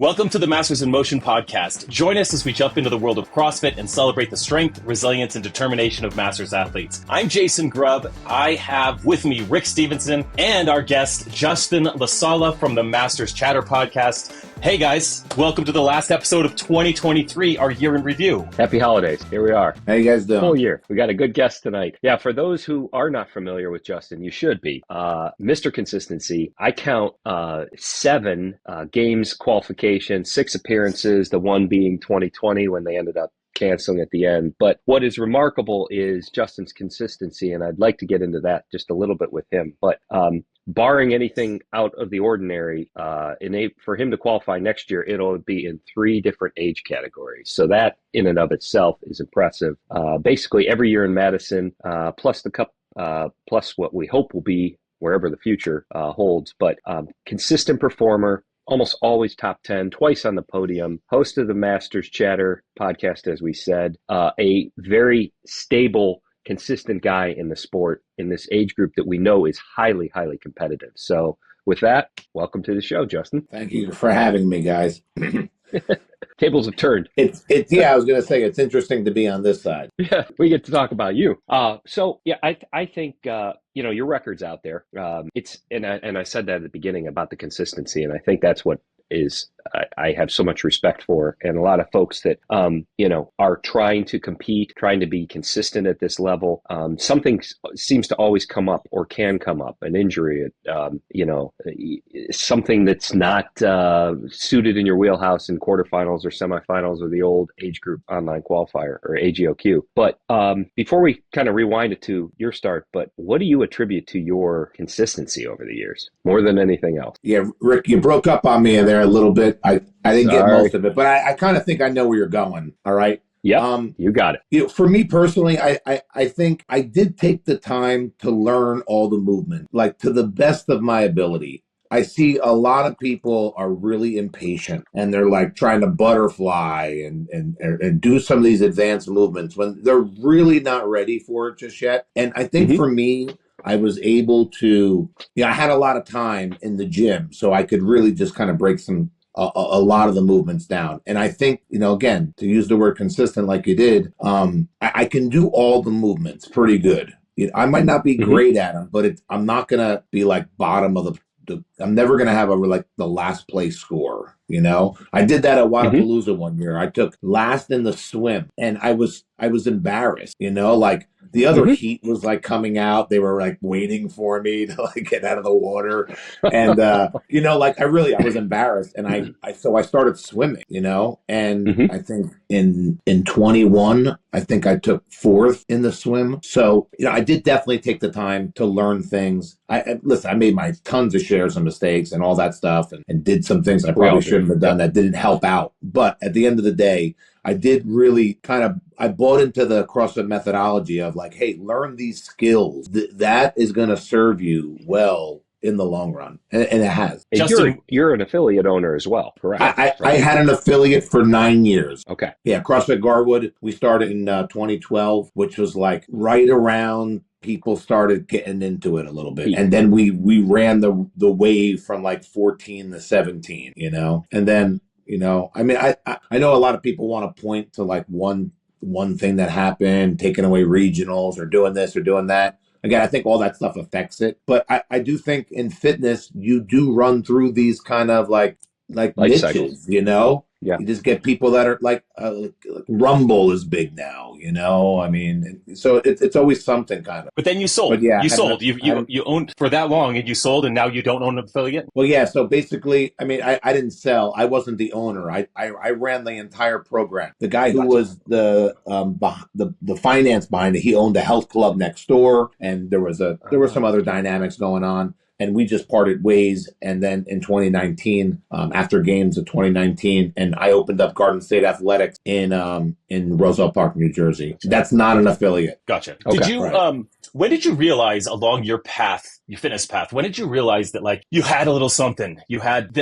Welcome to the Masters in Motion podcast. Join us as we jump into the world of CrossFit and celebrate the strength, resilience, and determination of Masters athletes. I'm Jason Grubb. I have with me Rick Stevenson and our guest, Justin LaSala from the Masters Chatter podcast. Hey guys, welcome to the last episode of 2023, our year in review. Happy holidays. Here we are. How you guys doing? Full year. We got a good guest tonight. Yeah, for those who are not familiar with Justin, you should be. Mr. Consistency. I count 7 games qualification, 6 appearances, the one being 2020 when they ended up canceling at the end. But what is remarkable is Justin's consistency, and I'd like to get into that just a little bit with him. But barring anything out of the ordinary, for him to qualify next year, it'll be in 3 different age categories. So that in and of itself is impressive. Basically every year in Madison, plus the Cup, plus what we hope will be wherever the future holds. But consistent performer, almost always top 10, twice on the podium, host of the Masters Chatter podcast, as we said, a very stable, consistent guy in the sport in this age group that we know is highly, highly competitive. So with that, welcome to the show, Justin. Thank you for having me, guys. Tables have turned. It's yeah, I was going to say, it's interesting to be on this side. Yeah, we get to talk about you. So yeah, I think, your record's out there. And I said that at the beginning about the consistency. And I think that's what I have so much respect for, and a lot of folks that are trying to compete, trying to be consistent at this level. Something seems to always come up or can come up, an injury, something that's not suited in your wheelhouse in quarterfinals or semifinals or the old age group online qualifier or AGOQ. But before we kind of rewind it to your start, but what do you attribute to your consistency over the years more than anything else? Yeah, Rick, you broke up on me there a little bit. I didn't get most of it, but I kind of think I know where you're going. All right. Yeah, you got it. For me personally, I think I did take the time to learn all the movement, like to the best of my ability. I see a lot of people are really impatient and they're like trying to butterfly and do some of these advanced movements when they're really not ready for it just yet. And I think for me, I was able to, I had a lot of time in the gym, so I could really just kind of break a lot of the movements down. And I think, again, to use the word consistent like you did, I can do all the movements pretty good. I might not be great at them, but I'm not going to be like bottom of I'm never going to have the last place score. I did that at Wadapalooza one year. I took last in the swim and I was embarrassed, the other heat was like coming out. They were like waiting for me to like get out of the water. And, I was embarrassed. And so I started swimming, and I think in 21, I think I took 4th in the swim. So, I did definitely take the time to learn things. I made my tons of shares and mistakes and all that stuff and did some things I probably shouldn't have done that didn't help out. But at the end of the day, I did really I bought into the CrossFit methodology of like, hey, learn these skills. That is going to serve you well in the long run. And it has. And Justin, you're an affiliate owner as well, correct? I had an affiliate for 9 years. Okay. Yeah, CrossFit Garwood. We started in 2012, which was like right around people started getting into it a little bit. And then we ran the wave from like 14 to 17, and then, I know a lot of people want to point to like one thing that happened, taking away regionals or doing this or doing that. Again, I think all that stuff affects it. But I do think in fitness, you do run through these kind of like niches, cycles. Yeah. You just get people that are like Rumble is big now, so it's always something kind of. But then you sold. But yeah, you sold. You owned for that long and you sold, and now you don't own an affiliate? Well, yeah. So basically, I didn't sell. I wasn't the owner. I ran the entire program. The guy who was the finance behind it, he owned a health club next door, and there were some other dynamics going on. And we just parted ways. And then in 2019, after games of 2019, and I opened up Garden State Athletics in Roosevelt Park, New Jersey. That's not an affiliate. Gotcha. Okay. Did you? When did you realize along your path, your fitness path, when did you realize that like you had a little something? You had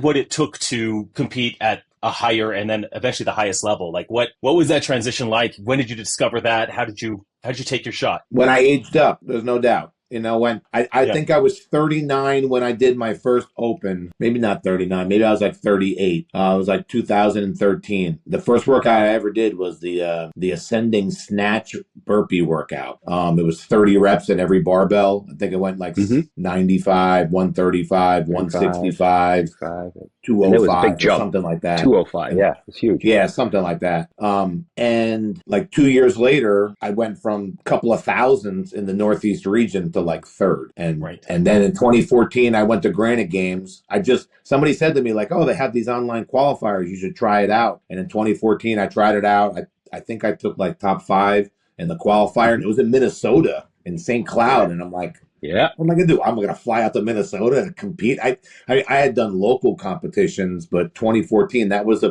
what it took to compete at a higher and then eventually the highest level? Like what was that transition like? When did you discover that? How did you take your shot? When I aged up, there's no doubt. You know, when I think I was 39 when I did my first open. Maybe not 39. Maybe I was like 38. It was like 2013. The first workout I ever did was the ascending snatch burpee workout. It was 30 reps in every barbell. I think it went like 95, 135, 165, 205 or something like that. 205, yeah, it's huge. Yeah, something like that. And like 2 years later, I went from a couple of thousands in the Northeast region to like third. And then in 2014, I went to Granite Games. Somebody said to me like, oh, they have these online qualifiers. You should try it out. And in 2014, I tried it out. I think I took like top 5 in the qualifier, and it was in Minnesota in St. Cloud. And I'm like, yeah, what am I gonna do? I'm gonna fly out to Minnesota and compete. I had done local competitions, but 2014 that was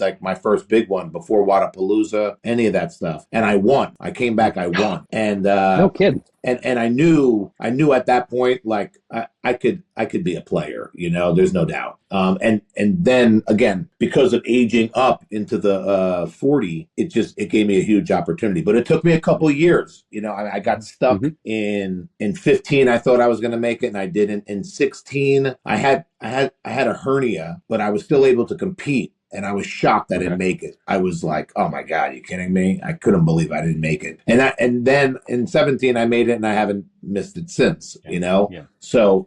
like my first big one before Wadapalooza, any of that stuff, and I won. I came back, I won, and no kidding. And I knew at that point, like I could be a player, you know, there's no doubt. And then again, because of aging up into the 40, it gave me a huge opportunity. But it took me a couple of years. You know, I got stuck in 15. I thought I was going to make it, and I didn't. In 16, I had a hernia, but I was still able to compete. And I was shocked I didn't make it. I was like, "Oh my God, you kidding me?" I couldn't believe I didn't make it. And then in 17 I made it, and I haven't missed it since. You know. Yeah. So,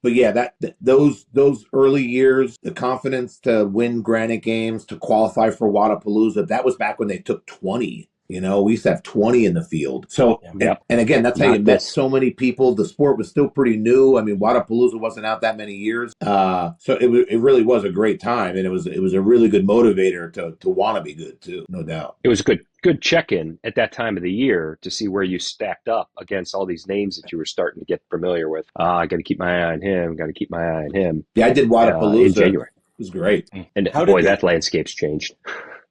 but yeah, those early years, the confidence to win Granite Games, to qualify for Wadapalooza, that was back when they took 20. You know, we used to have 20 in the field. So, and again, that's how you met so many people. The sport was still pretty new. I mean, Wadapalooza wasn't out that many years. So it really was a great time. And it was a really good motivator to want to be good too, no doubt. It was a good check-in at that time of the year to see where you stacked up against all these names that you were starting to get familiar with. I got to keep my eye on him. Got to keep my eye on him. Yeah, I did Wadapalooza in January. It was great. And that landscape's changed.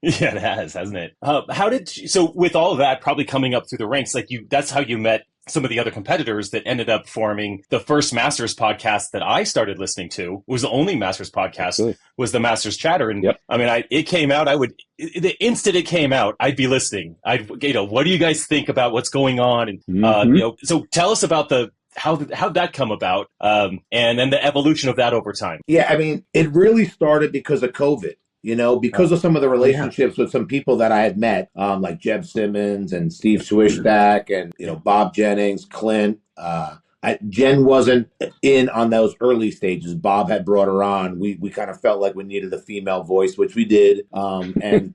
Yeah, it has, hasn't it? So with all of that probably coming up through the ranks, like that's how you met some of the other competitors that ended up forming the first Masters podcast that I started listening to. Was the only Masters podcast, was the Masters Chatter. And I mean, it came out, the instant it came out, I'd be listening. What do you guys think about what's going on? And, so tell us about how'd that come about? And then the evolution of that over time. Yeah, I mean, it really started because of COVID. You know, because of some of the relationships with some people that I had met, like Jeb Simmons and Steve Swistak and, you know, Bob Jennings, Clint. Jen wasn't in on those early stages. Bob had brought her on. We kind of felt like we needed a female voice, which we did. And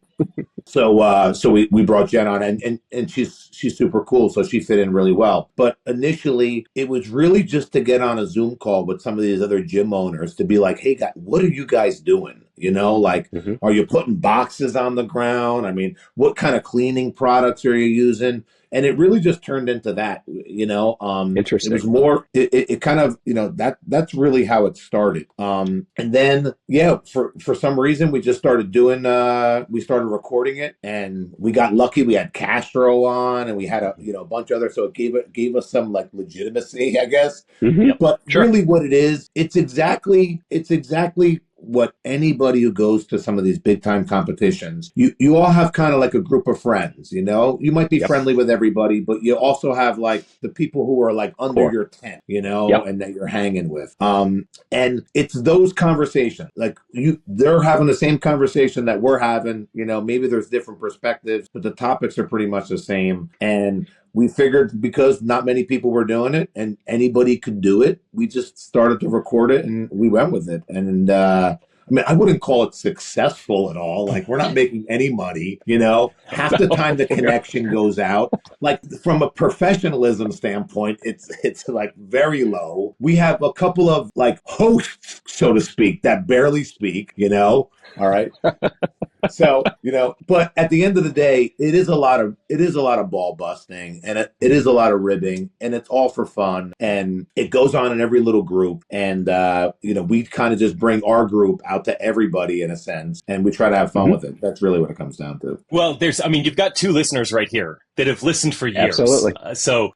so we brought Jen on, and she's super cool. So she fit in really well. But initially, it was really just to get on a Zoom call with some of these other gym owners to be like, hey, guys, what are you guys doing? You know, like, are you putting boxes on the ground? I mean, what kind of cleaning products are you using? And it really just turned into that, you know. Interesting. It was more, it kind of, you know, that's really how it started. And then, for some reason, we just started we started recording it, and we got lucky. We had Castro on, and we had a bunch of others. So it gave us some like legitimacy, I guess. But really what it is, it's exactly what anybody who goes to some of these big time competitions, you all have kind of like a group of friends, you know. You might be friendly with everybody, but you also have like the people who are like under your tent, you know, and that you're hanging with. And it's those conversations, like they're having the same conversation that we're having, you know. Maybe there's different perspectives, but the topics are pretty much the same. And we figured because not many people were doing it and anybody could do it, we just started to record it and we went with it. And I mean, I wouldn't call it successful at all. Like, we're not making any money, you know. Half the time the connection goes out. Like, from a professionalism standpoint, it's like very low. We have a couple of like hosts, so to speak, that barely speak, you know. All right. So, you know, but at the end of the day, it is a lot of ball busting, and it is a lot of ribbing, and it's all for fun, and it goes on in every little group. And, you know, we kind of just bring our group out to everybody in a sense, and we try to have fun with it. That's really what it comes down to. Well, you've got 2 listeners right here that have listened for years. Absolutely. So,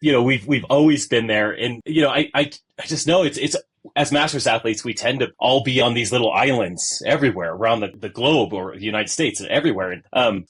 you know, we've always been there, and, you know, I just know it's as Masters athletes, we tend to all be on these little islands everywhere around the globe or the United States and everywhere. And,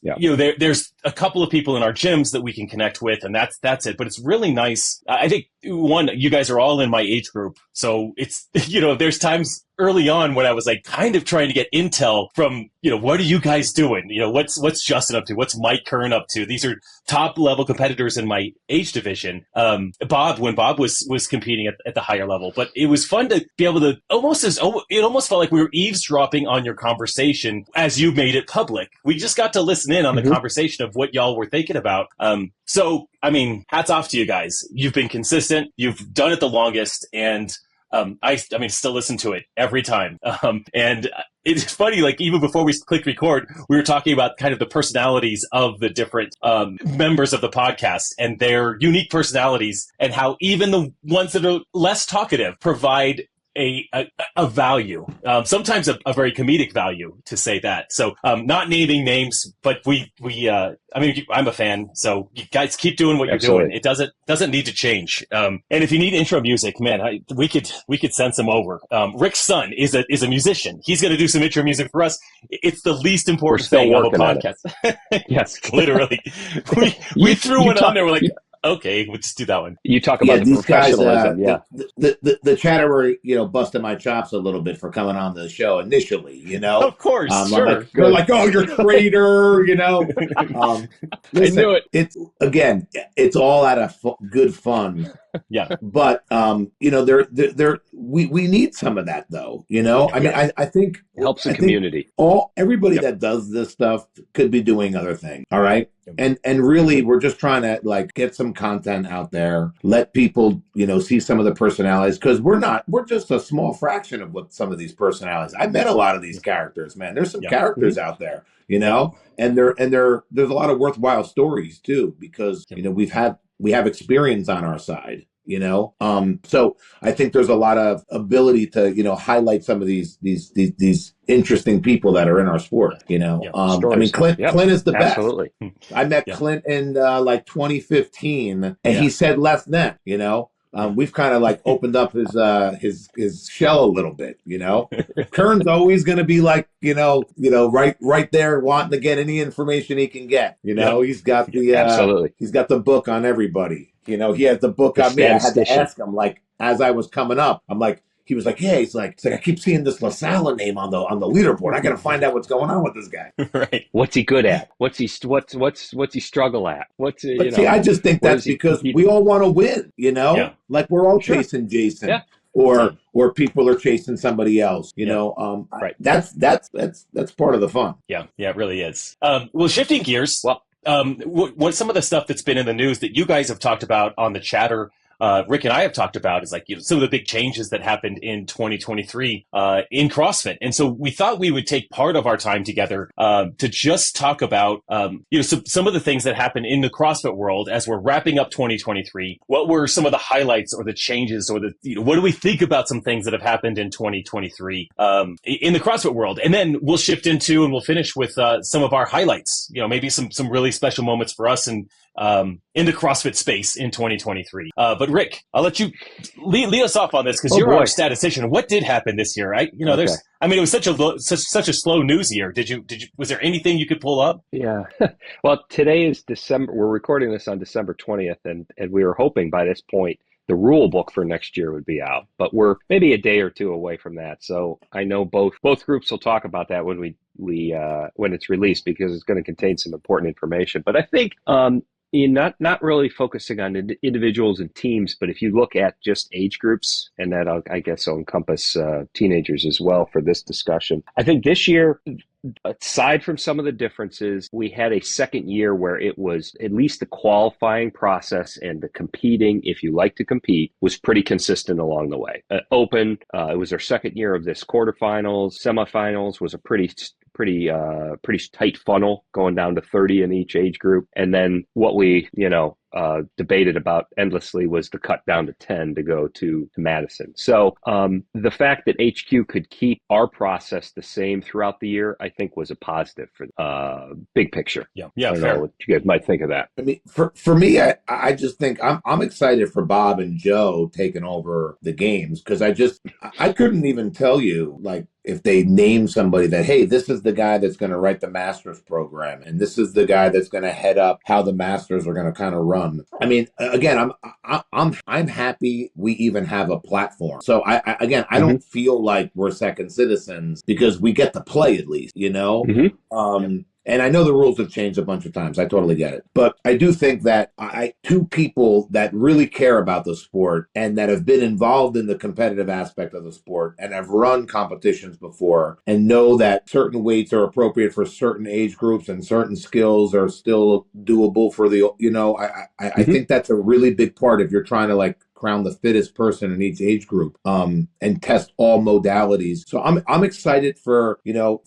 there's a couple of people in our gyms that we can connect with, and that's it. But it's really nice. I think, one, you guys are all in my age group. So it's, there's times early on when I was like kind of trying to get intel from, what are you guys doing? What's Justin up to? What's Mike Kern up to? These are top level competitors in my age division. Bob, when Bob was competing at the higher level, but it was fun to be able to it almost felt like we were eavesdropping on your conversation as you made it public. We just got to listen in on the conversation of what y'all were thinking about. So, I mean, hats off to you guys. You've been consistent. You've done it the longest. And I still listen to it every time. And it's funny, like even before we clicked record, we were talking about kind of the personalities of the different members of the podcast and their unique personalities, and how even the ones that are less talkative provide a value, sometimes a very comedic value, to say that. So, not naming names, but I'm a fan. So you guys keep doing what you're doing. It doesn't need to change. And if you need intro music, man, we could send some over. Rick's son is a musician. He's going to do some intro music for us. It's the least important thing of a podcast. Yes, literally. We threw one on there. We're like, okay, we'll just do that one. You talk about the professionalism. The chatter were, busting my chops a little bit for coming on the show initially, Of course, sure. They're like, oh, you're a traitor, Listen, I knew it. It's all out of good fun. Yeah. But, we need some of that, though, I mean, I think it helps the community. Everybody that does this stuff could be doing other things. All right. And really, we're just trying to get some content out there, let people, see some of the personalities, because we're just a small fraction of what some of these personalities. I met a lot of these characters, man. There's some characters out there, and there's a lot of worthwhile stories too, because, we have experience on our side. So I think there's a lot of ability to, highlight some of these interesting people that are in our sport, I mean, Clint is the best. Absolutely. I met Clint in 2015, and he said less than, we've kind of opened up his shell a little bit, Kern's always going to be right there wanting to get any information he can get, he's got the he's got the book on everybody, he has the book on me. I had to ask him as I was coming up, he was like, yeah, he's like, I keep seeing this LaSala name on the leaderboard. I got to find out what's going on with this guy. Right. What's he good at? What's he struggle at? See, I just think that's because we all want to win, like we're all chasing Jason. Yeah. Or people are chasing somebody else, Right. That's part of the fun. Yeah, it really is. Well, shifting gears. Well, what some of the stuff that's been in the news that you guys have talked about on the chatter, Rick and I have talked about, is some of the big changes that happened in 2023 in CrossFit. And so we thought we would take part of our time together to just talk about some of the things that happened in the CrossFit world as we're wrapping up 2023. What were some of the highlights or the changes, or what do we think about some things that have happened in 2023 in the CrossFit world? And then we'll shift into and we'll finish with some of our highlights. Maybe some really special moments for us and in the CrossFit space in 2023. But Rick, I'll let you lead us off on this, because you're our statistician. What did happen this year? It was such a slow news year. Was there anything you could pull up? Yeah. Well, today is December. We're recording this on December 20th, and we were hoping by this point the rule book for next year would be out, but we're maybe a day or two away from that. So I know both groups will talk about that when when it's released, because it's going to contain some important information. But I think not really focusing on individuals and teams, but if you look at just age groups, and that I guess will encompass teenagers as well for this discussion. I think this year, aside from some of the differences, we had a second year where it was at least the qualifying process and the competing, if you like to compete, was pretty consistent along the way. Open, it was our second year of this. Quarterfinals, semifinals was a pretty pretty tight funnel going down to 30 in each age group. And then what we, debated about endlessly was the cut down to 10 to go to Madison. So the fact that HQ could keep our process the same throughout the year, I think was a positive for big picture. Yeah, I don't fair. know what you guys might think of that. I mean, for me, I just think I'm excited for Bob and Joe taking over the games, because I couldn't even tell you, like, if they name somebody that, hey, this is the guy that's going to write the Masters program, and this is the guy that's going to head up how the Masters are going to kind of run. I mean, again, I'm happy we even have a platform. So I don't feel like we're second citizens, because we get to play at least, And I know the rules have changed a bunch of times. I totally get it. But I do think that two people that really care about the sport and that have been involved in the competitive aspect of the sport and have run competitions before and know that certain weights are appropriate for certain age groups and certain skills are still doable for I think that's a really big part if you're trying to, like, crown the fittest person in each age group, and test all modalities. So I'm excited for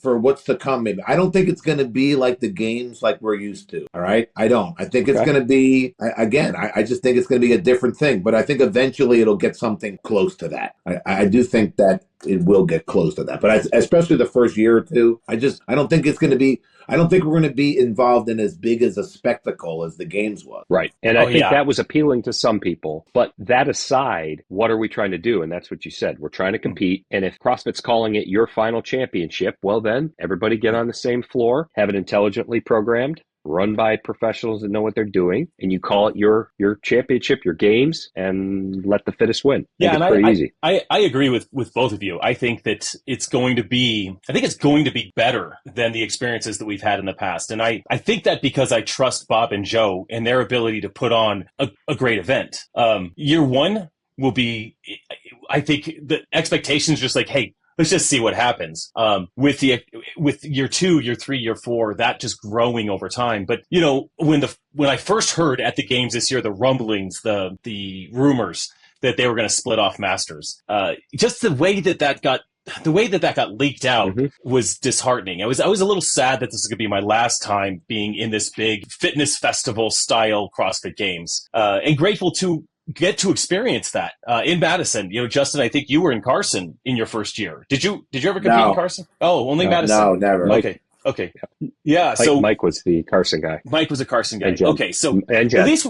what's to come. Maybe I don't think it's going to be like the games like we're used to. All right, I don't. I think it's going to be I just think it's going to be a different thing. But I think eventually it'll get something close to that. I do think that it will get close to that. But especially the first year or two, I don't think it's going to be. I don't think we're going to be involved in as big as a spectacle as the games was. Right. And I think that was appealing to some people. But that aside, what are we trying to do? And that's what you said. We're trying to compete. And if CrossFit's calling it your final championship, well, then everybody get on the same floor, have it intelligently programmed, run by professionals that know what they're doing, and you call it your championship, your games, and let the fittest win. Yeah, it's pretty easy. I agree with both of you. I think that it's going to be better than the experiences that we've had in the past. And I think that because I trust Bob and Joe and their ability to put on a great event. Year one will be, I think the expectations just like, hey, let's just see what happens. With year 2, year 3, year 4, that just growing over time. But when I first heard at the games this year, the rumblings, the rumors that they were going to split off Masters, just the way that got leaked out was disheartening. I was a little sad that this is going to be my last time being in this big fitness festival style CrossFit Games, and grateful to get to experience that in Madison. Justin, I think you were in Carson in your first year. Did you ever compete in Carson? Oh, only Madison? No, never. Okay. Yeah. So Mike was the Carson guy. Mike was a Carson guy. Okay. So at least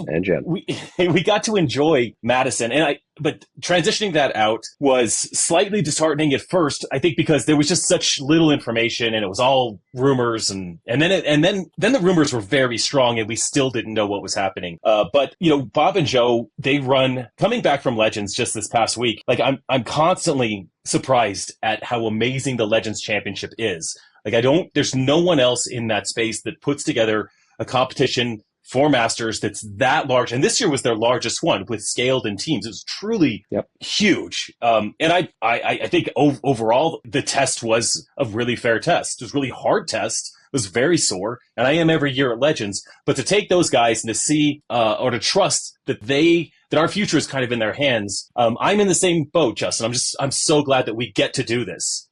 we got to enjoy Madison, but transitioning that out was slightly disheartening at first. I think because there was just such little information and it was all rumors, and then the rumors were very strong and we still didn't know what was happening. But Bob and Joe, they run coming back from Legends just this past week. Like I'm constantly surprised at how amazing the Legends Championship is. Like there's no one else in that space that puts together a competition for Masters that's that large. And this year was their largest one with scaled in teams. It was truly huge. And I think overall the test was a really fair test. It was a really hard test. It was very sore. And I am every year at Legends. But to take those guys and to see or to trust that our future is kind of in their hands. I'm in the same boat, Justin. I'm so glad that we get to do this.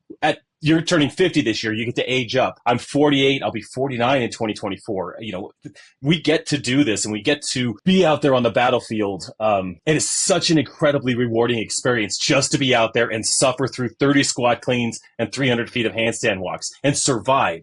You're turning 50 this year. You get to age up. I'm 48. I'll be 49 in 2024. We get to do this and we get to be out there on the battlefield. And it's such an incredibly rewarding experience just to be out there and suffer through 30 squat cleans and 300 feet of handstand walks and survive,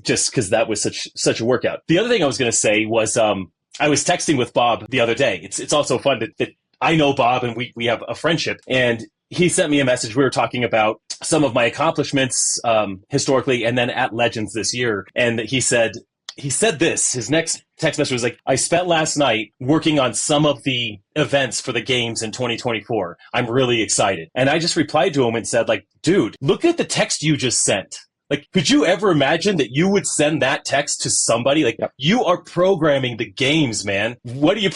just because that was such a workout. The other thing I was going to say was, I was texting with Bob the other day. It's also fun that I know Bob and we have a friendship, and he sent me a message. We were talking about some of my accomplishments historically and then at Legends this year. And he said this, his next text message was like, I spent last night working on some of the events for the games in 2024. I'm really excited. And I just replied to him and said, like, dude, look at the text you just sent. Like, could you ever imagine that you would send that text to somebody? Like, you are programming the games, man. What are you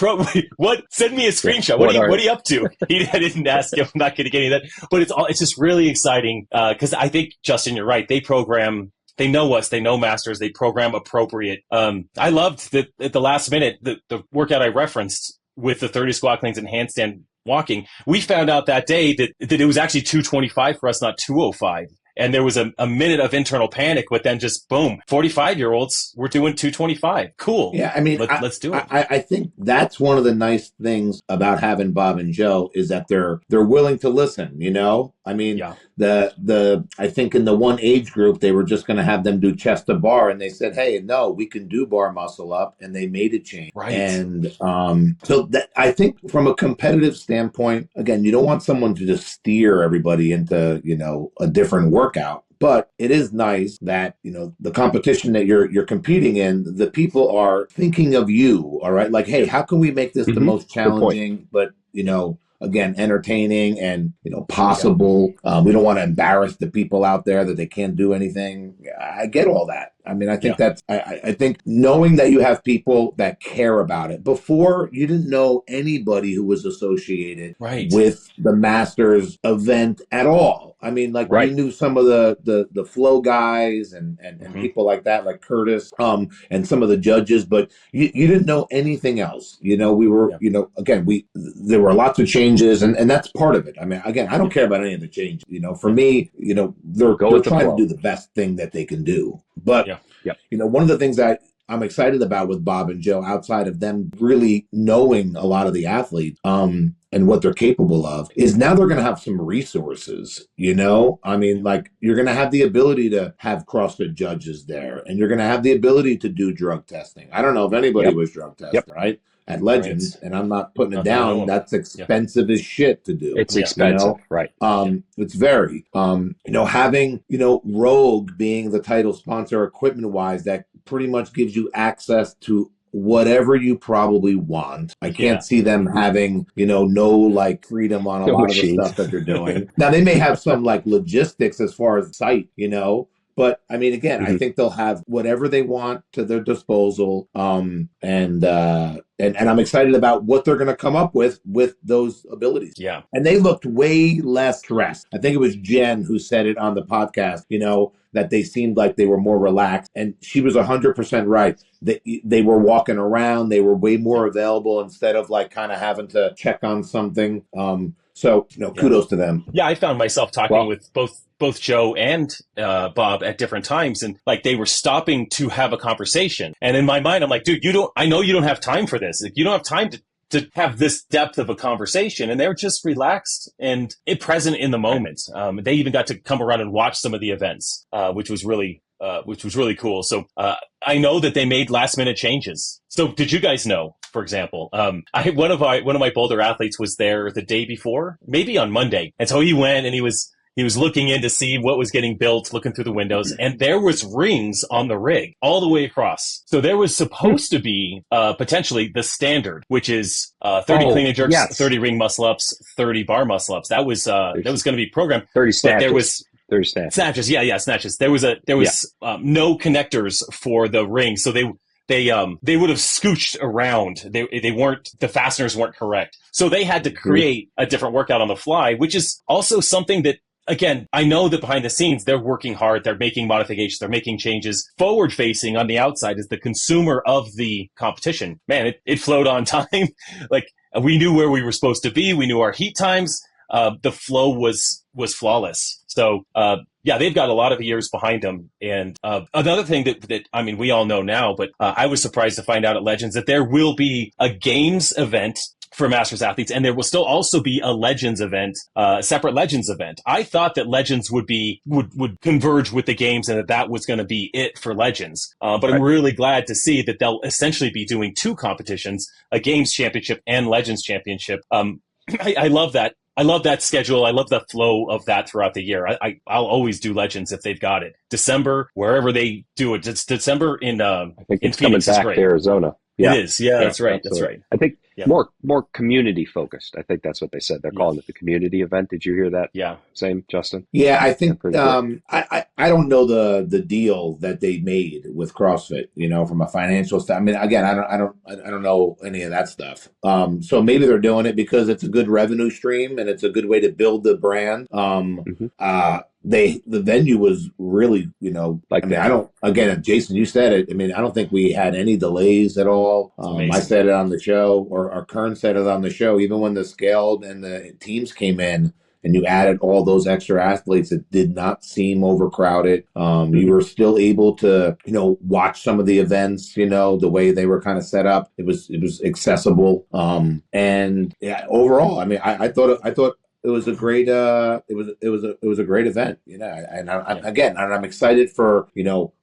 what? Send me a screenshot. What are you up to? I didn't ask him. I'm not going to get any of that. But it's just really exciting because I think, Justin, you're right. They program. They know us. They know Masters. They program appropriate. I loved that at the last minute, the workout I referenced with the 30 squat cleans and handstand walking. We found out that day that it was actually 225 for us, not 205. And there was a minute of internal panic, but then just boom, 45-year-olds, we're doing 225. Cool. Yeah, I mean, Let's do it. I think that's one of the nice things about having Bob and Joe is that they're willing to listen. I mean, Yeah. I think in the one age group they were just going to have them do chest to bar, and they said, "Hey, no, we can do bar muscle up," and they made a change. Right. And so that I think from a competitive standpoint, again, you don't want someone to just steer everybody into a different workout. But it is nice that, the competition that you're competing in, the people are thinking of you, all right? Like, hey, how can we make this the most challenging, but, again, entertaining and, possible. We don't want to embarrass the people out there that they can't do anything. I get all that. I mean, I think I think knowing that you have people that care about it. Before, you didn't know anybody who was associated with the Masters event at all. I mean, like we knew some of the flow guys and people like that, like Curtis, and some of the judges, but you didn't know anything else. We were, again, there were lots of changes, and that's part of it. I mean, again, I don't care about any of the changes. For me, they're trying to do the best thing that they can do. But one of the things that I'm excited about with Bob and Joe, outside of them really knowing a lot of the athletes, and what they're capable of, is now they're going to have some resources. I mean, like, you're going to have the ability to have CrossFit judges there, and you're going to have the ability to do drug testing. I don't know if anybody was drug tested, right? At Legends, and I'm not putting it down. That's expensive as shit to do. It's expensive, right? It's very, having, Rogue being the title sponsor equipment wise, that pretty much gives you access to whatever you probably want. I can't see them having, no like freedom on a lot of the stuff that they're doing. Now they may have some like logistics as far as site, but I mean, again, I think they'll have whatever they want to their disposal. And I'm excited about what they're going to come up with those abilities. Yeah. And they looked way less stressed. I think it was Jen who said it on the podcast, that they seemed like they were more relaxed. And she was 100% right. They were walking around. They were way more available instead of like kind of having to check on something. So, kudos to them. Yeah, I found myself talking with both Joe and Bob at different times, and like they were stopping to have a conversation. And in my mind, I'm like, dude, I know you don't have time for this. Like, you don't have time to have this depth of a conversation. And they're just relaxed and present in the moment. They even got to come around and watch some of the events, which was really cool. So I know that they made last minute changes. So did you guys know, for example, one of my Boulder athletes was there the day before, maybe on Monday. And so he went and he was looking in to see what was getting built, looking through the windows, and there was rings on the rig all the way across. So there was supposed to be potentially the standard, which is 30 clean and jerks, 30 ring muscle ups, 30 bar muscle ups. That was going to be programmed. 30 snatches. But there was 30 snatches. Snatches. There was no connectors for the ring, so they would have scooched around. The fasteners weren't correct. So they had to create a different workout on the fly, which is also something that, again, I know that behind the scenes, they're working hard. They're making modifications. They're making changes. Forward facing on the outside is the consumer of the competition. Man, it flowed on time. Like, we knew where we were supposed to be. We knew our heat times. The flow was flawless. So, they've got a lot of years behind them. And another thing that I mean, we all know now, but I was surprised to find out at Legends that there will be a games event for Masters athletes, and there will still also be a Legends event, a separate Legends event. I thought that Legends would converge with the games, and that was going to be it for Legends. But I'm really glad to see that they'll essentially be doing two competitions, a Games Championship and Legends Championship. I love that. I love that schedule. I love the flow of that throughout the year. I'll always do Legends if they've got it. December, wherever they do it. It's December in I think it's Phoenix coming back to Arizona. Yeah. It is. Yeah, that's right. Absolutely. That's right. I think more community focused. I think that's what they said. They're calling it the community event. Did you hear that? Yeah. Same, Justin? Yeah, I think I don't know the deal that they made with CrossFit, from a financial standpoint. I mean, again, I don't know any of that stuff. So maybe they're doing it because it's a good revenue stream and it's a good way to build the brand. The venue was really, Jason, you said it. I mean, I don't think we had any delays at all. I said it on the show, or Kern said it on the show. Even when the scaled and the teams came in, and you added all those extra athletes, it did not seem overcrowded. You were still able to, watch some of the events, the way they were kind of set up. It was accessible. And yeah, overall, I mean, I thought it was a great it was a great event, and I'm excited for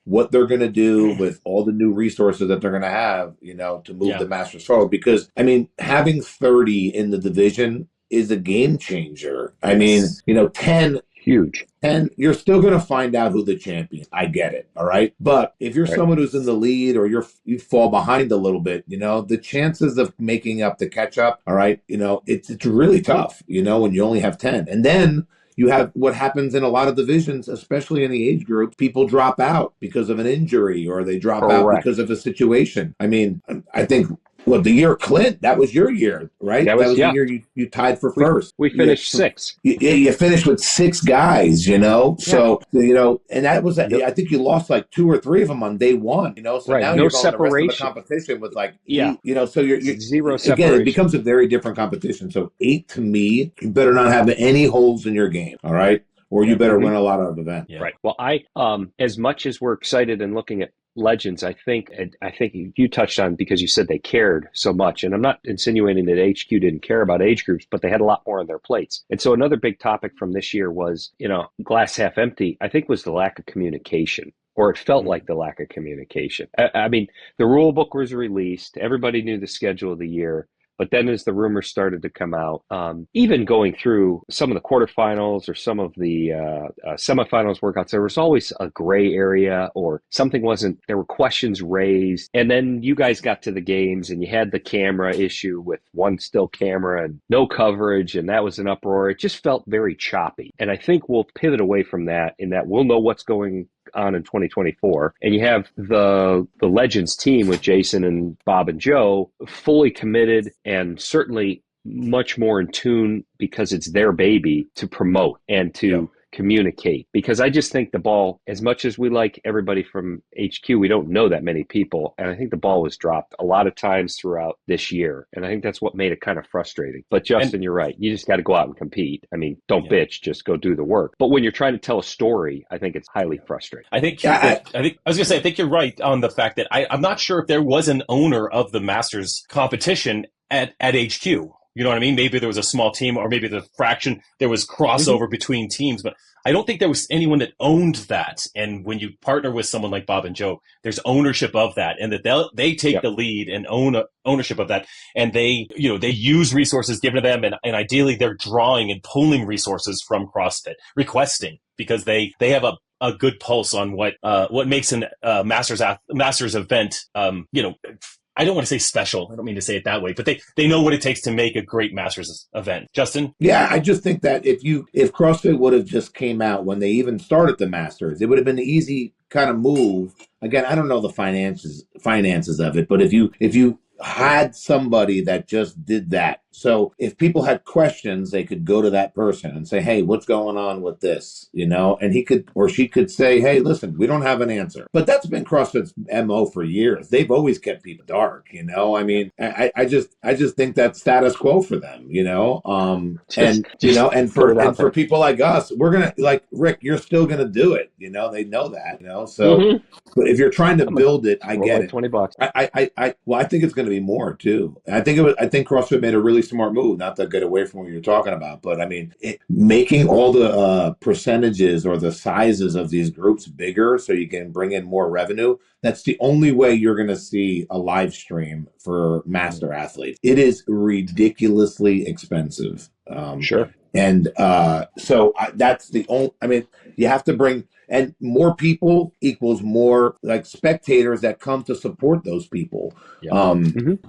what they're going to do with all the new resources that they're going to have, to move the Masters forward, because I mean, having 30 in the division is a game changer. I mean, 10 Huge. and you're still going to find out who the champion is. I get it. All right. But if you're someone who's in the lead, or you fall behind a little bit, the chances of making up the catch up, all right, it's really tough, when you only have 10. And then you have what happens in a lot of divisions, especially in the age group. People drop out because of an injury, or they drop out because of a situation. I mean, I think, well, the year Clint, that was your year, right? That was the year you tied for first. We finished sixth. You finished with 6 guys, So, and that was, I think you lost like 2 or 3 of them on day one, So now you're going the rest of the competition with like 8, so you're zero separation. Again, it becomes a very different competition. So 8, to me, you better not have any holes in your game, all right? Or you better win a lot of events. Yeah. Right. Well, as much as we're excited and looking at Legends, I think you touched on, because you said they cared so much, and I'm not insinuating that HQ didn't care about age groups, but they had a lot more on their plates. And so another big topic from this year was, glass half empty, I think, was the lack of communication, or it felt like the lack of communication. I mean, the rule book was released, everybody knew the schedule of the year. But then as the rumors started to come out, even going through some of the quarterfinals or some of the semifinals workouts, there was always a gray area, or something there were questions raised. And then you guys got to the games and you had the camera issue with one still camera and no coverage, and that was an uproar. It just felt very choppy. And I think we'll pivot away from that, in that we'll know what's going on in 2024, and you have the Legends team with Jason and Bob and Joe fully committed, and certainly much more in tune, because it's their baby, to promote and to communicate. Because I just think the ball, as much as we like everybody from HQ, we don't know that many people, and I think the ball was dropped a lot of times throughout this year, and I think that's what made it kind of frustrating. But Justin, you're right, you just got to go out and compete. I mean, don't bitch, just go do the work. But when you're trying to tell a story, I think it's highly frustrating. I think I was gonna say, I think you're right on the fact that I'm not sure if there was an owner of the Masters competition at HQ. You know what I mean? Maybe there was a small team, or maybe the fraction, there was crossover between teams, but I don't think there was anyone that owned that. And when you partner with someone like Bob and Joe, there's ownership of that, and that they take the lead and ownership of that. And they use resources given to them. And ideally they're drawing and pulling resources from CrossFit, requesting, because they have a good pulse on what makes an Masters event, I don't want to say special. I don't mean to say it that way, but they know what it takes to make a great Masters event. Justin? Yeah, I just think that if CrossFit would have just came out when they even started the Masters, it would have been an easy kind of move. Again, I don't know the finances of it, but if you had somebody that just did that. So if people had questions, they could go to that person and say, hey, what's going on with this? And he could, or she could say, hey, listen, we don't have an answer. But that's been CrossFit's MO for years. They've always kept people dark, I mean, I just think that's status quo for them, and for people like us, we're going to, like, Rick, you're still going to do it. They know that, so, but if you're trying to build it, I get it. $20. I think it's going to be more too. I think CrossFit made a really smart move, not to get away from what you're talking about, but I mean, making all the percentages or the sizes of these groups bigger so you can bring in more revenue. That's the only way you're going to see a live stream for master athletes. It is ridiculously expensive. Sure. And so that's the only, I mean, you have to bring, and more people equals more like spectators that come to support those people. Yeah.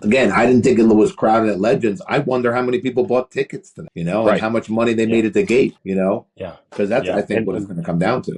Again, I didn't think it was crowded at Legends. I wonder how many people bought tickets to them, and how much money they made at the gate, Yeah. Because that's, I think, what it's going to come down to.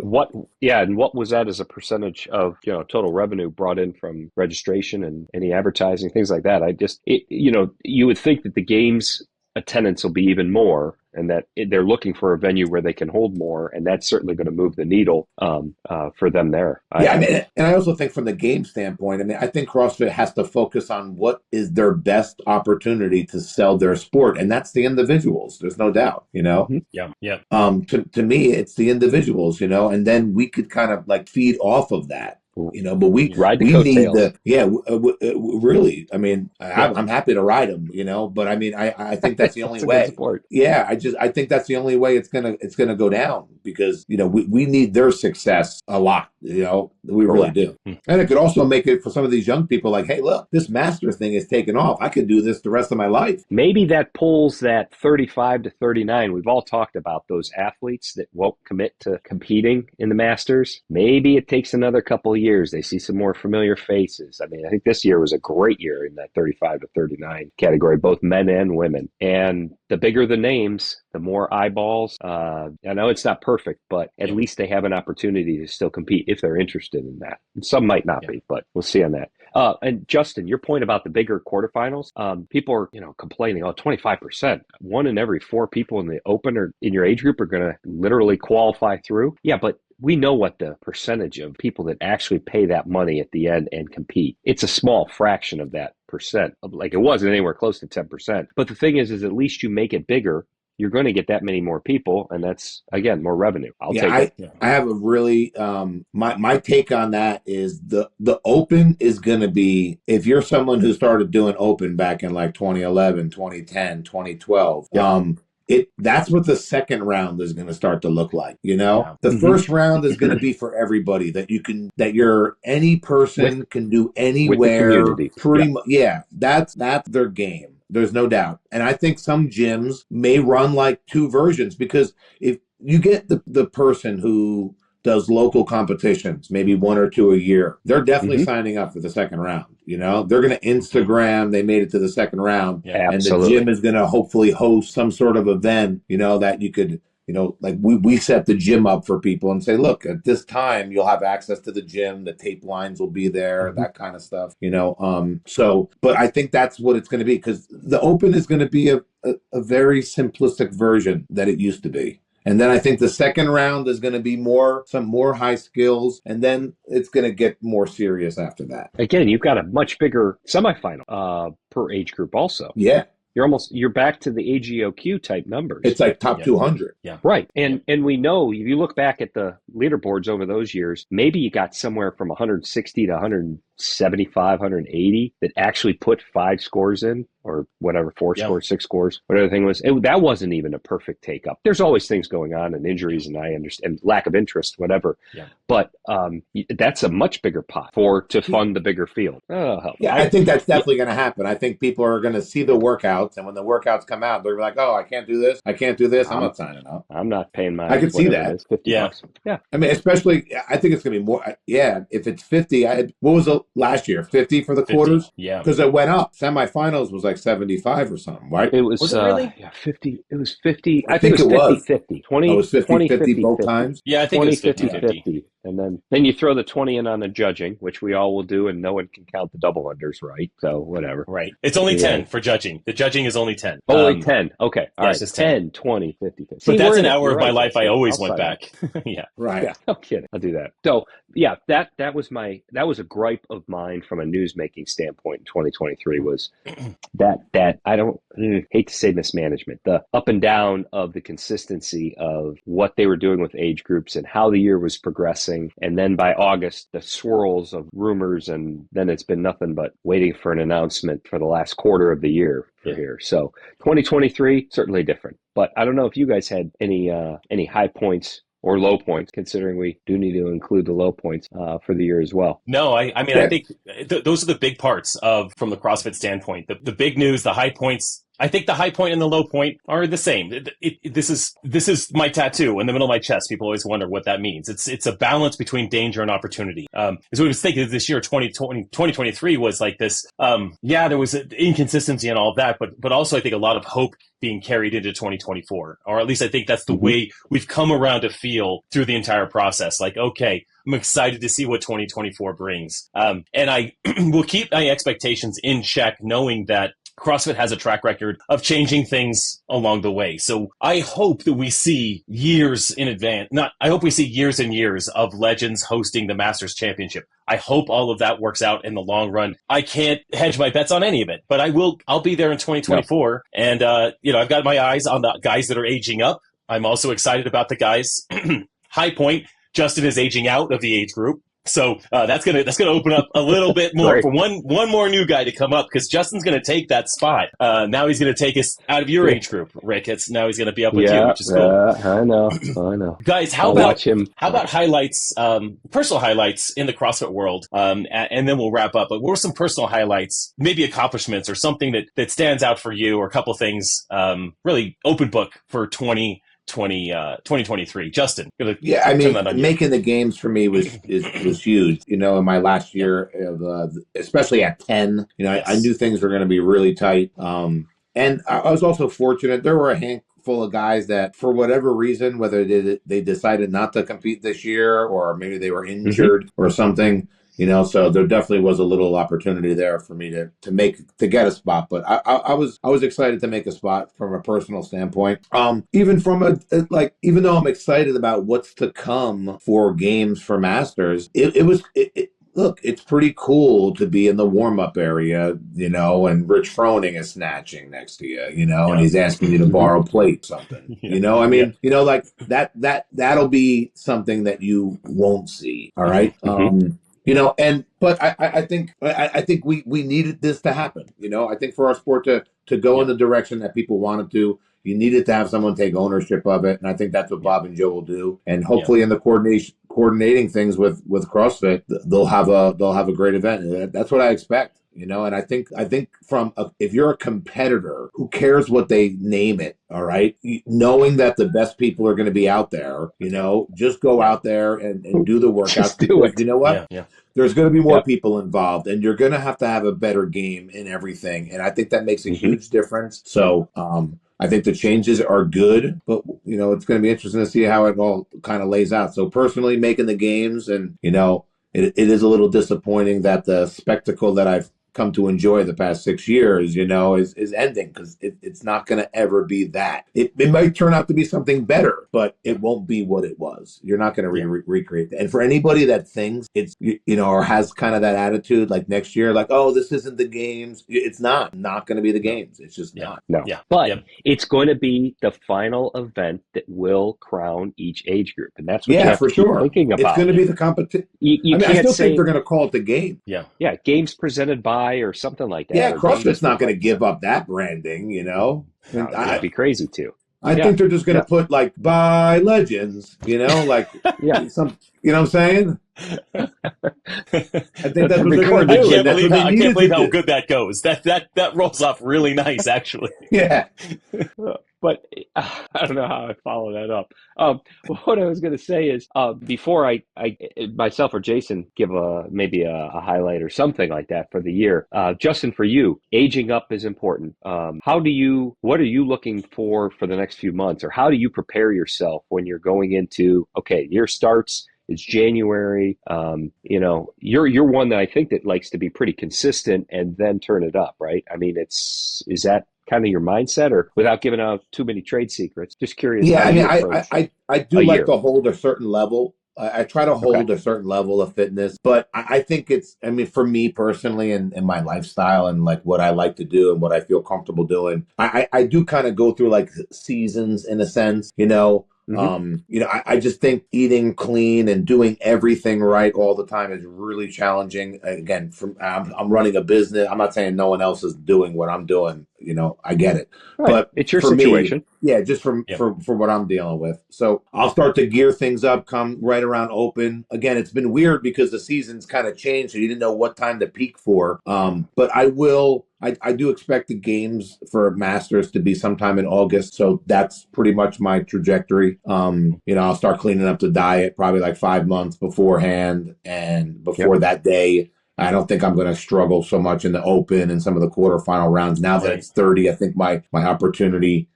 And what was that as a percentage of, total revenue brought in from registration and any advertising, things like that? You would think that the games attendance will be even more, and that they're looking for a venue where they can hold more, and that's certainly going to move the needle for them there. Yeah, I mean, and I also think from the game standpoint, I mean, I think CrossFit has to focus on what is their best opportunity to sell their sport, and that's the individuals. There's no doubt, you know. Mm-hmm. Yeah. To me, it's the individuals, you know, and then we could kind of like feed off of that. You know, but we ride the we need coattails. really. I mean, Yeah. I'm happy to ride them, you know. But I mean, I think that's the only It's a way. good sport. Yeah, I think that's the only way it's gonna go down, because you know we need their success a lot. You know, we really do. And it could also make it for some of these young people like, hey, look, this master thing is taking off. I could do this the rest of my life. Maybe that pulls that 35 to 39. We've all talked about those athletes that won't commit to competing in the Masters. Maybe it takes another couple of years. They see some more familiar faces. I mean, I think this year was a great year in that 35 to 39 category, both men and women. And the bigger the names, the more eyeballs. I know it's not perfect, but at least they have an opportunity to still compete if they're interested in that. And some might not be, but we'll see on that. And Justin, your point about the bigger quarterfinals, people are, complaining, 25%. 1 in every 4 people in the open or in your age group are going to literally qualify through. Yeah, but we know what the percentage of people that actually pay that money at the end and compete. It's a small fraction of that percent. Like, it wasn't anywhere close to 10%. But the thing is at least you make it bigger, you're going to get that many more people, and that's, again, more revenue. I'll take it. I have a really my take on that is the open is going to be, if you're someone who started doing open back in like 2011, 2010, 2012, that's what the second round is going to start to look like. The first round is going to be for everybody, that any person can do anywhere, pretty much. That's their game. There's no doubt. And I think some gyms may run like 2 versions, because if you get the person who does local competitions, maybe 1 or 2 a year, they're definitely signing up for the second round. They're going to Instagram, they made it to the second round. And Absolutely. the gym is going to hopefully host some sort of event, that you could, like we set the gym up for people and say, look, at this time you'll have access to the gym, the tape lines will be there, that kind of stuff, but I think that's what it's going to be, because the open is going to be a very simplistic version that it used to be. And then I think the second round is going to be some more high skills, and then it's going to get more serious after that. Again, you've got a much bigger semifinal per age group also. Yeah. You're back to the AGOQ type numbers. It's like top 200. Yeah. Right. And we know, if you look back at the leaderboards over those years, maybe you got somewhere from 160 to 175, 180 that actually put 5 scores in, or whatever, 4 scores, 6 scores, whatever the thing was. That wasn't even a perfect take up. There's always things going on, and injuries, and I understand, lack of interest, whatever. Yeah. But that's a much bigger pot to fund the bigger field. I think that's definitely going to happen. I think people are going to see the workouts, and when the workouts come out, they're like, oh, I can't do this. I'm not signing up. I'm not paying my. I can see that. $50. Yeah. I mean, especially, I think it's going to be more. If it's 50, what was it last year? 50 for the 50, quarters? Yeah. Because it went up. Semifinals was like 75 or something, right? It was it really? 50. It was 50. I think it was 50. 20, it was 50 both times? Yeah, I think 20, it was 50. And then you throw the 20 in on the judging, which we all will do, and no one can count the double unders, right? So whatever. Right. It's only 10 for judging. The judging is only 10. Only 10. Okay. All right. It's 10, 20, 50, 50. But that's an hour of my life I always went back. Yeah. Right. Yeah, no kidding. I'll do that. So yeah, that was a gripe of mine from a newsmaking standpoint in 2023, was that I don't hate to say mismanagement, the up and down of the consistency of what they were doing with age groups and how the year was progressing. And then by August, the swirls of rumors, and then it's been nothing but waiting for an announcement for the last quarter of the year for here. So 2023, certainly different. But I don't know if you guys had any high points or low points, considering we do need to include the low points for the year as well. No, I mean, I think those are the big parts from the CrossFit standpoint. The big news, the high points. I think the high point and the low point are the same. This is my tattoo in the middle of my chest. People always wonder what that means. It's a balance between danger and opportunity. As we was thinking, this year, 2023 was like this. There was an inconsistency and all of that, but also I think a lot of hope being carried into 2024, or at least I think that's the way we've come around to feel through the entire process. Like, okay, I'm excited to see what 2024 brings. And I will keep my expectations in check, knowing that CrossFit has a track record of changing things along the way. So I hope that we see years in advance. I hope we see years and years of legends hosting the Masters Championship. I hope all of that works out in the long run. I can't hedge my bets on any of it, but I'll be there in 2024. No. And, I've got my eyes on the guys that are aging up. I'm also excited about the guys. High point. Justin is aging out of the age group. So that's gonna open up a little bit more for one more new guy to come up, because Justin's gonna take that spot. Now he's gonna take us out of your age group, Rick. Now he's gonna be up with you, which is cool. I know. Guys, how about highlights, personal highlights in the CrossFit world, and then we'll wrap up. But what were some personal highlights, maybe accomplishments or something that stands out for you, or a couple things, really open book for 2023. Justin. Yeah, I mean, making the games for me was huge. In my last year, especially at 10, yes. I knew things were going to be really tight. And I was also fortunate. There were a handful of guys that, for whatever reason, whether they decided not to compete this year, or maybe they were injured or something, so there definitely was a little opportunity there for me to get a spot. But I was excited to make a spot from a personal standpoint. Even from even though I'm excited about what's to come for games for Masters, look, it's pretty cool to be in the warm-up area, and Rich Froning is snatching next to you, and he's asking you to borrow plate something. Like that'll be something that you won't see. All right. But I think we needed this to happen. I think for our sport to go in the direction that people wanted to, you needed to have someone take ownership of it. And I think that's what Bob and Joe will do. And hopefully in the coordinating things with CrossFit, they'll have a great event. That's what I expect. And I think if you're a competitor, who cares what they name it? All right. Knowing that the best people are going to be out there, just go out there and do the workouts. Just do it. You know what? Yeah. There's going to be more people involved, and you're going to have a better game in everything. And I think that makes a huge difference. So, I think the changes are good, but it's going to be interesting to see how it all kind of lays out. So personally, making the games, and it is a little disappointing that the spectacle that I've come to enjoy the past 6 years, is ending, because it's not going to ever be that. It might turn out to be something better, but it won't be what it was. You're not going to recreate that. And for anybody that thinks it's, or has kind of that attitude, like next year, like, oh, this isn't the games. It's not going to be the games. It's just not. No. Yeah. But it's going to be the final event that will crown each age group. And that's what you have to keep thinking about. It's going to be the competition. I still think they're going to call it the game. Yeah. Yeah. Games presented by, or something like that. Yeah, CrossFit's not going to give up that branding, That'd be crazy too. I think they're just going to put like by legends, some, what I'm saying? I think that's what they're going to do. I can't believe how good that goes. That rolls off really nice, actually. Yeah. But I don't know how I follow that up. What I was going to say is, before I myself or Jason give maybe a highlight or something like that for the year, Justin, for you, aging up is important. What are you looking for the next few months, or how do you prepare yourself when you're going into, okay, year starts, it's January. You're one that I think that likes to be pretty consistent and then turn it up, right? I mean, is that kind of your mindset, or without giving out too many trade secrets? Just curious. Yeah, I mean, I do like to hold a certain level. I try to hold a certain level of fitness, but I think for me personally and my lifestyle and like what I like to do and what I feel comfortable doing, I do kind of go through like seasons in a sense, I just think eating clean and doing everything right all the time is really challenging. Again, I'm running a business. I'm not saying no one else is doing what I'm doing. I get it, right. But it's your situation. Just for what I'm dealing with. So I'll start to gear things up come right around open. Again, it's been weird because the season's kind of changed, so you didn't know what time to peak for. But I do expect the games for Masters to be sometime in August. So that's pretty much my trajectory. I'll start cleaning up the diet probably like 5 months beforehand. And before that day, I don't think I'm going to struggle so much in the open and some of the quarterfinal rounds. Now that it's 30, I think my opportunity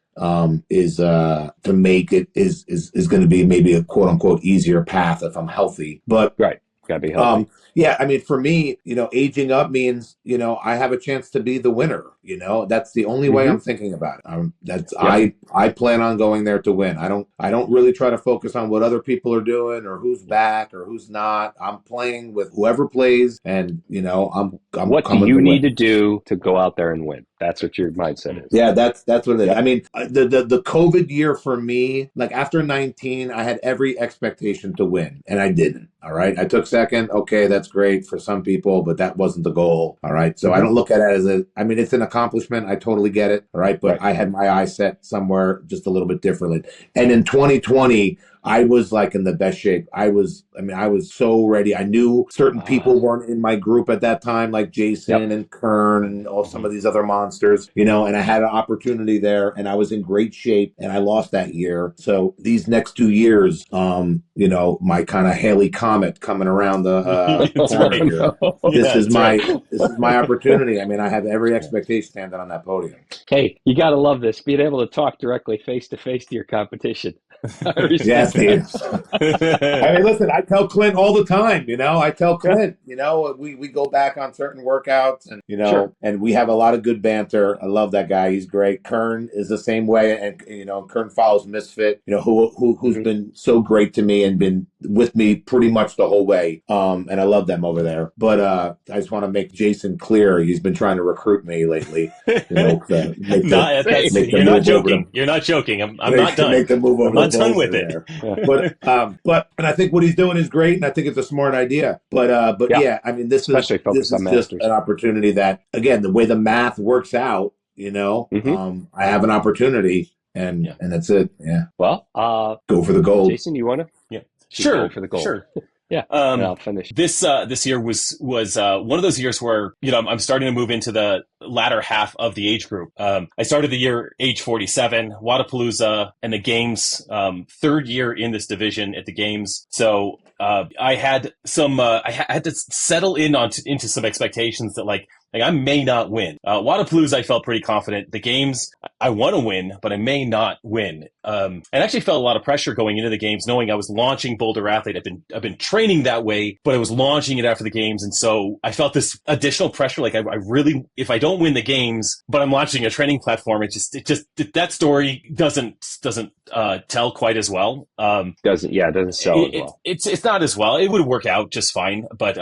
is to make it is going to be maybe a quote unquote easier path if I'm healthy. But Gotta be healthy. Yeah, I mean, for me, aging up means, I have a chance to be the winner. That's the only way Mm-hmm. I'm thinking about it. That's Yep. I plan on going there to win. I don't really try to focus on what other people are doing or who's back or who's not. I'm playing with whoever plays, and I'm What do coming you to need win. to do to go out there and win? That's what your mindset is. Yeah, that's what it is. I Yep. mean, the COVID year for me, like after 19, I had every expectation to win, and I didn't. All right, I took second. Okay, that's great for some people, but that wasn't the goal. All right, so I Mm-hmm. don't look at it as I mean, it's an accomplishment. I totally get it. All right, but Right. I had my eyes set somewhere just a little bit differently. And in 2020, I was like in the best shape. I was so ready. I knew certain people weren't in my group at that time, like Yep. Jason and Kern and all some Mhm. of these other monsters, and I had an opportunity there and I was in great shape and I lost that year. So these next 2 years, my kind of Haley Comet coming around the That's corner right. here. No. This Yeah, is that's right. my opportunity. I mean, I have every expectation standing on that podium. Hey, you got to love this, being able to talk directly face to face to your competition. I Yeah, respect that. Steve. I mean, listen, I tell Clint all the time, I tell Yeah, Clint, we go back on certain workouts and, sure. and we have a lot of good banter. I love that guy. He's great. Kern is the same way. And, Kern follows Misfit, who's Hmm. been so great to me and been with me pretty much the whole way. And I love them over there. But I just want to make Jason clear. He's been trying to recruit me lately, to Not Same. make the you're not move over to joking. You're not joking. I'm not make done. the move I'm over to not done with Boulder it. there. And I think what he's doing is great, and I think it's a smart idea. But Yeah, yeah, I mean, this is especially this focus on is just masters. an opportunity that, again, the way the math works out, Hmm. I have an opportunity, Yeah. and that's it. Yeah, Well, go for the gold. Jason, you want to? Yeah. She's going Sure. for the gold. Sure. Yeah, and Um, I'll finish. this year was one of those years where I'm starting to move into the latter half of the age group. I started the year age 47, Wadapalooza, and the games. Third year in this division at the games, so I had some. I had to settle into some expectations that like I may not win. Wadapalooza, I felt pretty confident. The games, I want to win, but I may not win. And actually felt a lot of pressure going into the games, knowing I was launching Boulder Athlete. I've been training that way, but I was launching it after the games, and so I felt this additional pressure. Like I really, if I don't win the games, but I'm launching a training platform, it just that story doesn't tell quite as well. It doesn't sell as well. It's not as well. It would work out just fine, but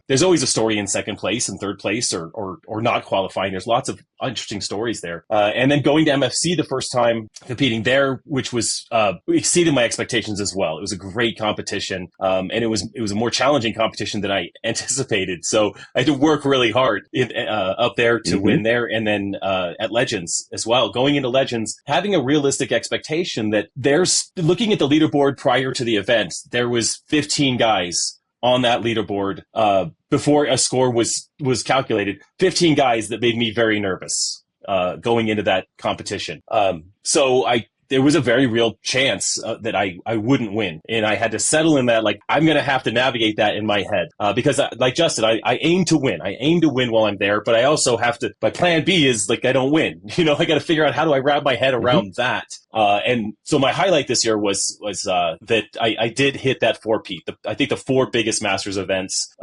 there's always a story in second place and third place or not qualifying. There's lots of interesting stories there. And then going to MFC the first time, competing there, which was exceeded my expectations as well. It was a great competition, and it was a more challenging competition than I anticipated. So I had to work really hard up there to Hmm. win there, and then at Legends as well. Going into Legends, having a realistic expectation that there's looking at the leaderboard prior to the event, there was 15 guys on that leaderboard before a score was calculated. 15 guys that made me very nervous going into that competition. So there was a very real chance that I wouldn't win. And I had to settle in that, like, I'm going to have to navigate that in my head. Because like Justin, I aim to win. I aim to win while I'm there, but I also have to, my plan B is like, I don't win. I got to figure out how do I wrap my head Hmm. around that. And so my highlight this year was that I did hit that 4-peat. I think the 4 biggest Masters events,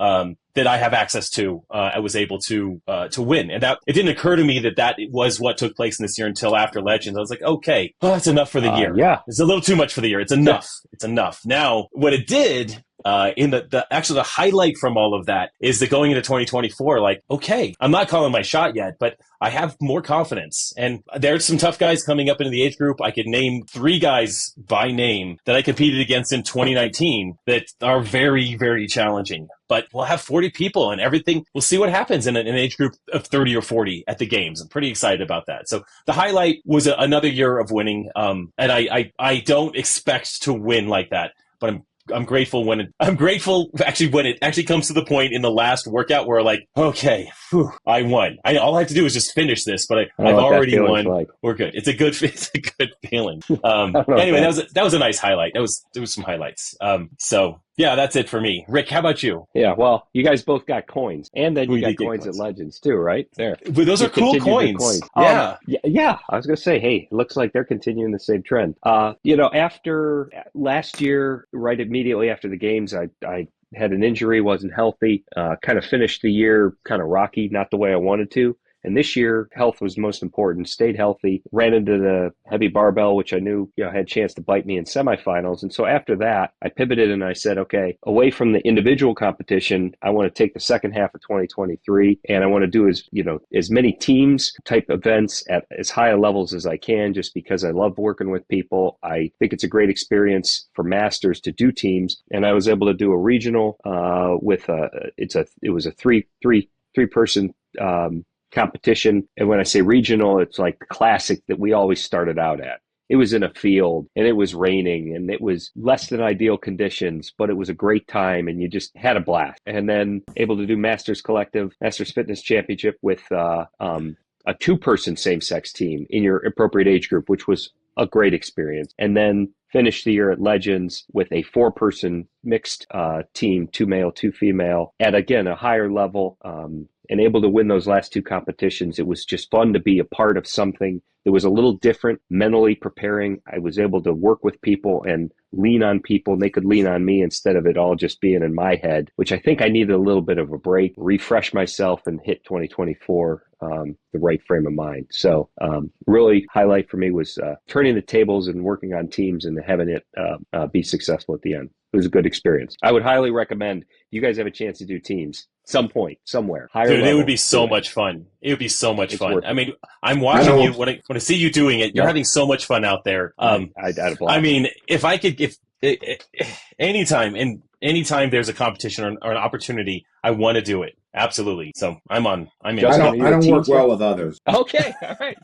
that I have access to, I was able to win. And that it didn't occur to me that was what took place in this year until after Legends. I was like, okay, well, that's enough for the year. Yeah. It's a little too much for the year. It's Yeah. enough. It's enough. Now, what it did, in the highlight from all of that is that going into 2024, like, okay, I'm not calling my shot yet, but I have more confidence. And there's some tough guys coming up into the age group. I could name 3 guys by name that I competed against in 2019 that are very, very challenging. But we'll have 40 people and everything. We'll see what happens in an age group of 30 or 40 at the games. I'm pretty excited about that. So the highlight was another year of winning. And I don't expect to win like that, but I'm grateful when it actually comes to the point in the last workout where like, okay, I won. All I have to do is just finish this, but I know I've what that already feeling's won. like. We're good. It's a good feeling. I don't know Anyway, that. that was a nice highlight. There was some highlights. So yeah, that's it for me. Rick, how about you? Yeah, well, you guys both got coins, and then you We got did get coins at coins. Legends too, right? There, But those are cool continued the coins. Yeah. Yeah. I was gonna say, hey, it looks like they're continuing the same trend. After last year, right immediately after the games, I had an injury, wasn't healthy, kind of finished the year kind of rocky, not the way I wanted to. And this year, health was most important. Stayed healthy, ran into the heavy barbell, which I knew, had a chance to bite me in semifinals. And so after that, I pivoted and I said, okay, away from the individual competition, I want to take the second half of 2023 and I want to do as many teams type events at as high levels as I can, just because I love working with people. I think it's a great experience for masters to do teams. And I was able to do a regional it was a three person competition. And when I say regional, it's like the classic that we always started out at. It was in a field and it was raining and it was less than ideal conditions, but it was a great time and you just had a blast. And then able to do Masters Fitness Championship with a 2-person same-sex team in your appropriate age group, which was a great experience. And then finished the year at Legends with a 4-person mixed team, 2 male, 2 female, at again a higher level. And able to win those last 2 competitions. It was just fun to be a part of something that was a little different, mentally preparing. I was able to work with people and lean on people, and they could lean on me instead of it all just being in my head, which I think I needed a little bit of a break, refresh myself, and hit 2024 the right frame of mind. So really highlight for me was turning the tables and working on teams and having it be successful at the end. It was a good experience. I would highly recommend you guys have a chance to do teams some point, somewhere. Higher Dude, level, it would be so much fun. It would be so much fun. I mean, I'm watching you when I see you doing it. You're having so much fun out there. I'd have a blast. I mean, anytime there's a competition or an opportunity, I want to do it. Absolutely. So I'm in. I don't work well with others. Okay. All right.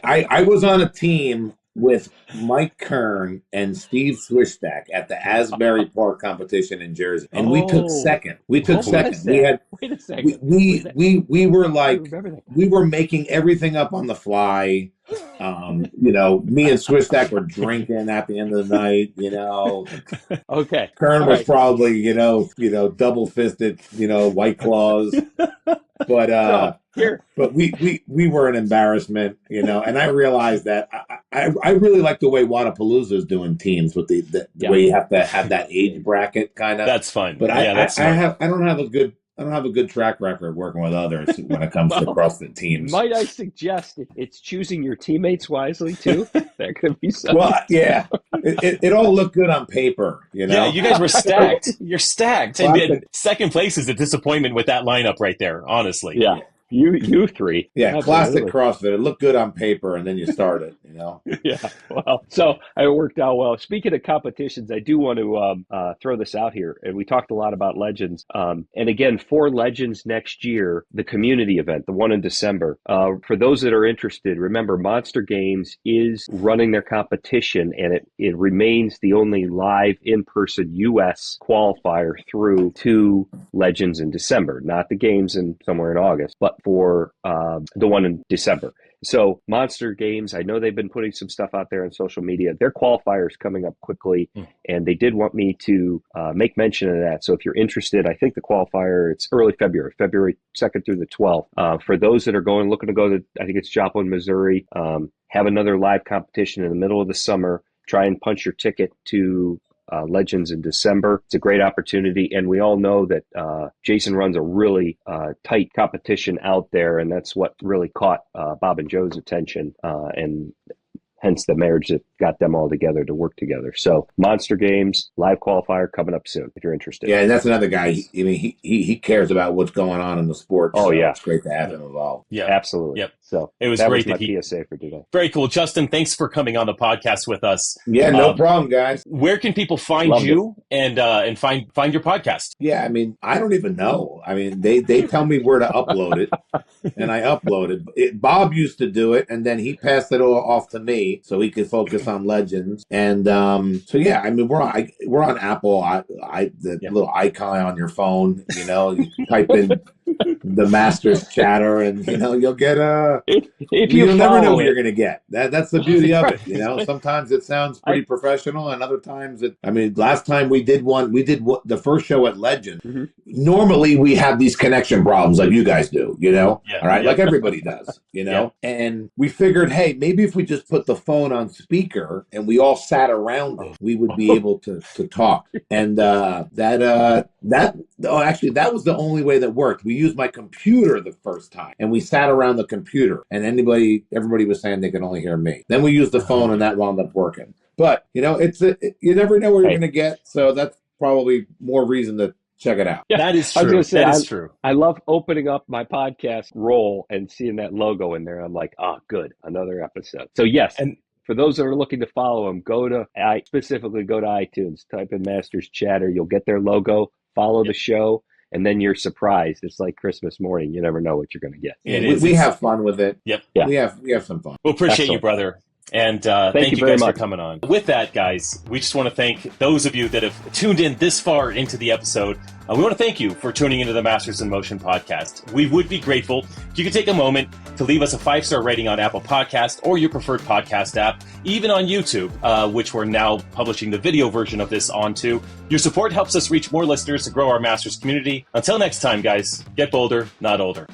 I was on a team with Mike Kern and Steve Swishstack at the Asbury Park competition in Jersey, and we took second. We took second. We had wait a second. We were like we were making everything up on the fly. Me and Swishstack were drinking at the end of the night. Okay. Kern was probably double fisted White Claws. But we were an embarrassment, and I realized that I really like the way Wadapalooza is doing teams with the way you have to have that age bracket kind of. That's fun. But I don't have a good track record working with others when it comes to CrossFit teams. Might I suggest it's choosing your teammates wisely too? That could be something. Well, yeah, it all looked good on paper, Yeah, you guys were stacked. You're stacked. And second place is a disappointment with that lineup right there, honestly. Yeah. You three. Yeah, classic CrossFit. It looked good on paper, and then you start it, Yeah, well, so it worked out well. Speaking of competitions, I do want to throw this out here. And we talked a lot about Legends. And again, for Legends next year, the community event, the one in December, for those that are interested, remember Monster Games is running their competition, and it remains the only live in-person U.S. qualifier through to Legends in December, not the games somewhere in August, but for the one in December. So Monster Games, I know they've been putting some stuff out there on social media. Their qualifier is coming up quickly, and they did want me to make mention of that. So if you're interested, I think the qualifier, it's early February 2nd through the 12th. For those that are looking to go to, I think it's Joplin, Missouri, have another live competition in the middle of the summer. Try and punch your ticket to Legends in December. It's a great opportunity, and we all know that Jason runs a really tight competition out there, and that's what really caught Bob and Joe's attention, and hence the marriage that got them all together to work together. So Monster Games live qualifier coming up soon if you're interested. Yeah, and that's another guy. I mean, he cares about what's going on in the sport. Oh, yeah. It's great to have him involved. Yeah, absolutely. Yep. So it was great that he PSA for today. Very cool, Justin. Thanks for coming on the podcast with us. Yeah, no problem, guys. Where can people find you and find your podcast? Yeah, I mean, I don't even know. I mean, they tell me where to upload it, and I upload it. Bob used to do it, and then he passed it all off to me so he could focus on Legends. And so yeah, I mean, we're on Apple. The little icon on your phone, you type in the Masters chatter, and you'll get if you you'll never know follow what it. you're going to get. That's the beauty of it. Right. Sometimes it sounds pretty professional, and other times last time we did the first show at Legend. Mhm. Normally we have these connection problems like you guys do, Yeah, all right, yeah. like everybody does, Yeah. and we figured, hey, maybe if we just put the phone on speaker and we all sat around it, we would be able to talk. And actually that was the only way that worked. We used my computer the first time, and we sat around the computer, and everybody was saying they could only hear me. Then we used the phone, and that wound up working. But you never know what you're going to get, so that's probably more reason to check it out. Yeah, That is I was true. gonna say, That is true. I love opening up my podcast roll and seeing that logo in there. I'm like, good, another episode. So yes, And for those that are looking to follow him, specifically go to iTunes, type in Masters Chatter. You'll get their logo, follow the show, and then you're surprised. It's like Christmas morning. You never know what you're going to get. We have fun with it. Yep. Yeah. We have some fun. We'll appreciate you, Excellent. brother. And thank you very guys much for coming on. With that, guys, we just want to thank those of you that have tuned in this far into the episode. We want to thank you for tuning into the Masters in Motion podcast. We would be grateful if you could take a moment to leave us a 5-star rating on Apple Podcast or your preferred podcast app, even on YouTube, which we're now publishing the video version of this onto. Your support helps us reach more listeners to grow our Masters community. Until next time, guys, get bolder, not older.